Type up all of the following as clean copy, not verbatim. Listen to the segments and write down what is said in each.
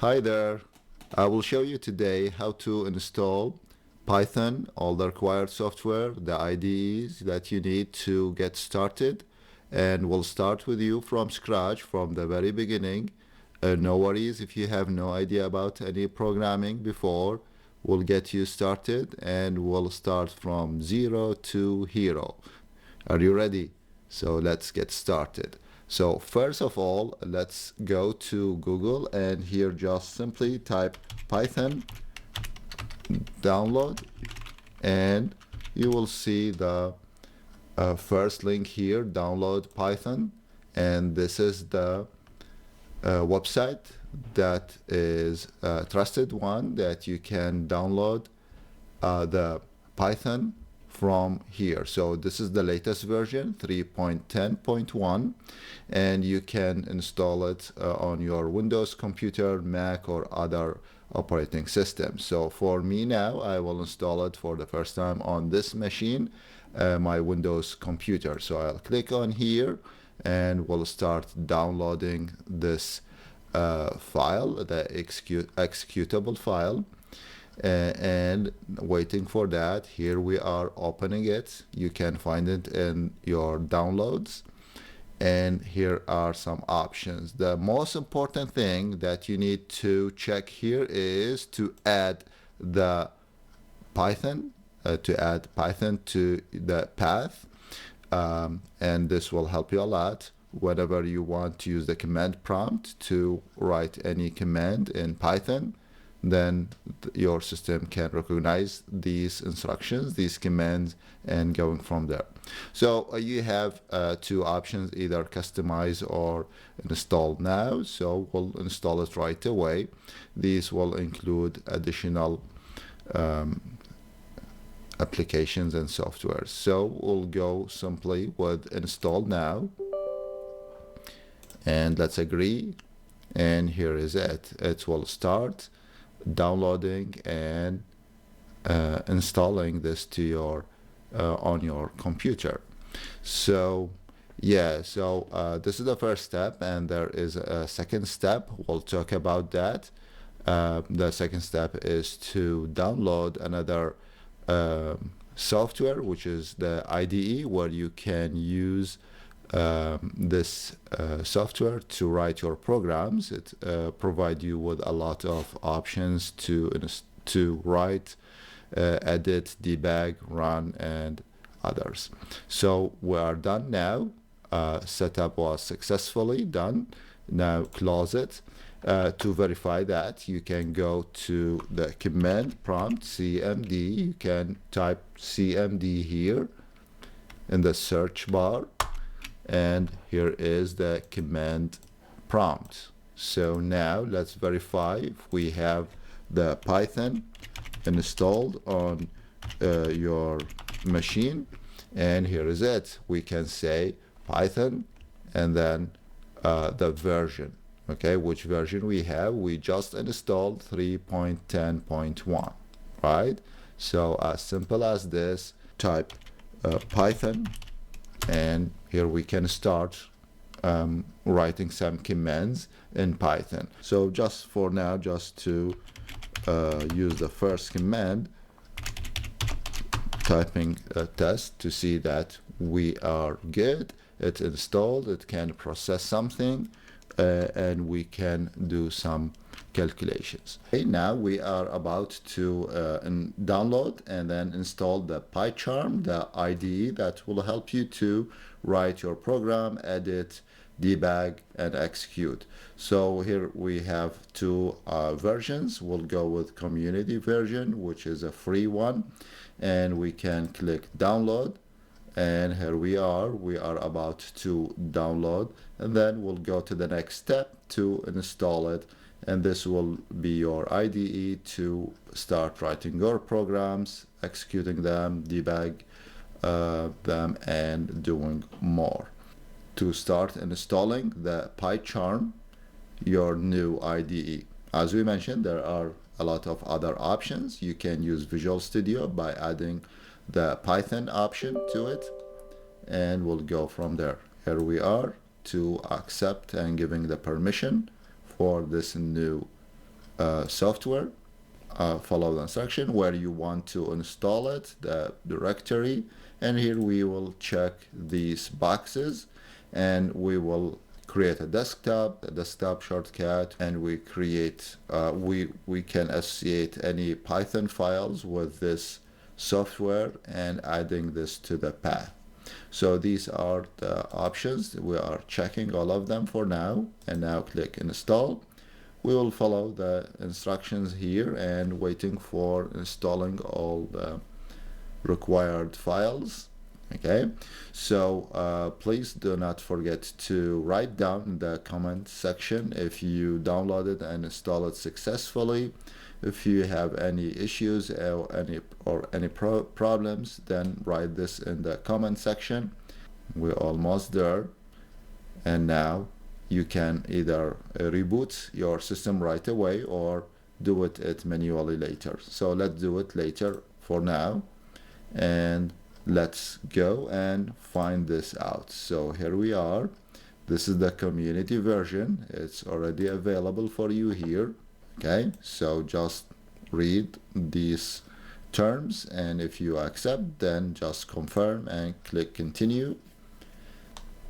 Hi there. I will show you today how to install Python, all the required software, the IDEs that you need to get started. And we'll start with you from scratch, from the very beginning. No worries if you have no idea about any programming before. We'll get you started and we'll start from zero to hero. Are you ready? So let's get started. So first of all, let's go to Google and here just simply type Python download and you will see the first link here, download Python, and this is the website that is a trusted one that you can download the Python from here. So this is the latest version 3.10.1 and you can install it on your Windows computer, Mac or other operating systems. So for me now, I will install it for the first time on this machine, my Windows computer. So I'll click on here and we'll start downloading this file, the executable file. And waiting for that. Here we are opening it. You can find it in your downloads and here are some options. The most important thing that you need to check here is to add the Python to the path, and this will help you a lot whenever you want to use the command prompt to write any command in Python. Then your system can recognize these instructions, these commands, and going from there. So you have two options, either customize or install now. So we'll install it right away. These will include additional applications and software. So we'll go simply with install now and let's agree, and here is it. It will start downloading and installing this to your on your computer. So yeah, so this is the first step and there is a second step. We'll talk about that. The second step is to download another software, which is the IDE, where you can use this software to write your programs. It provides you with a lot of options to write, edit, debug, run, and others. So we are done now. Setup was successfully done. Now close it. To verify that, you can go to the command prompt, CMD. You can type CMD here in the search bar. And here is the command prompt. So now let's verify if we have the Python installed on your machine, and here is it. We can say Python and then the version. Okay, which version we have? We just installed 3.10.1, right? So as simple as this, type Python, and here we can start writing some commands in Python. So just for now, just to use the first command, typing a test to see that we are good. It's installed, it can process something, and we can do some calculations. Okay, now we are about to download and then install the PyCharm, the IDE that will help you to write your program, edit, debug, and execute. So here we have two versions. We'll go with community version, which is a free one, and we can click download. And here we are about to download, and then we'll go to the next step to install it, and this will be your IDE to start writing your programs, executing them, debug them, and doing more. To start installing the PyCharm, your new IDE. As we mentioned, there are a lot of other options. You can use Visual Studio by adding the Python option to it, and we'll go from there. Here we are to accept and giving the permission for this new software, follow the instruction where you want to install it, the directory, and here we will check these boxes and we will create a desktop shortcut, and we create we can associate any Python files with this software and adding this to the path. So these are the options. We are checking all of them for now, and now click install. We will follow the instructions here and waiting for installing all the required files. Okay, so please do not forget to write down in the comment section if you downloaded and installed it successfully. If you have any issues or any problems, then write this in the comment section. We're almost there, and now you can either reboot your system right away or do it manually later. So let's do it later for now, and let's go and find this out. So here we are. This is the community version. It's already available for you here. Okay, so just read these terms, and if you accept, then just confirm and click continue.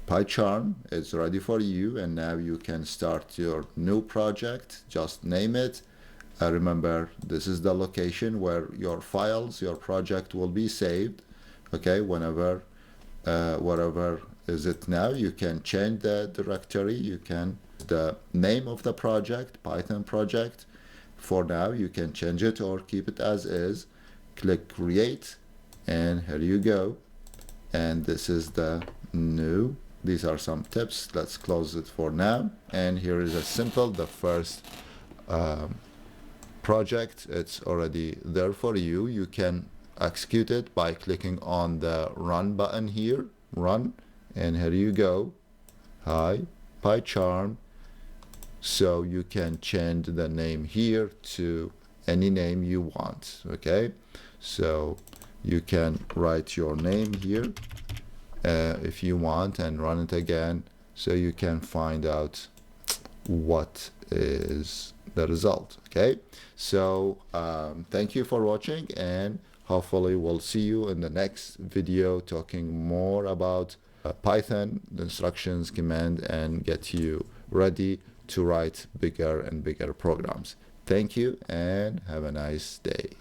PyCharm is ready for you, and now you can start your new project. Just name it. Remember, this is the location where your files, your project will be saved. Okay, whenever wherever is it now, you can change the directory. You can the name of the project, Python project. For now, you can change it or keep it as is. Click create, and here you go. And this is the new. These are some tips. Let's close it for now. And here is a simple, the first project. It's already there for you. You can execute it by clicking on the run button here. Run, and here you go. Hi, PyCharm. So you can change the name here to any name you want. Okay, so you can write your name here if you want and run it again, so you can find out what is the result. Okay, so thank you for watching, and hopefully we'll see you in the next video talking more about Python, the instructions, command, and get you ready to write bigger and bigger programs. Thank you, and have a nice day.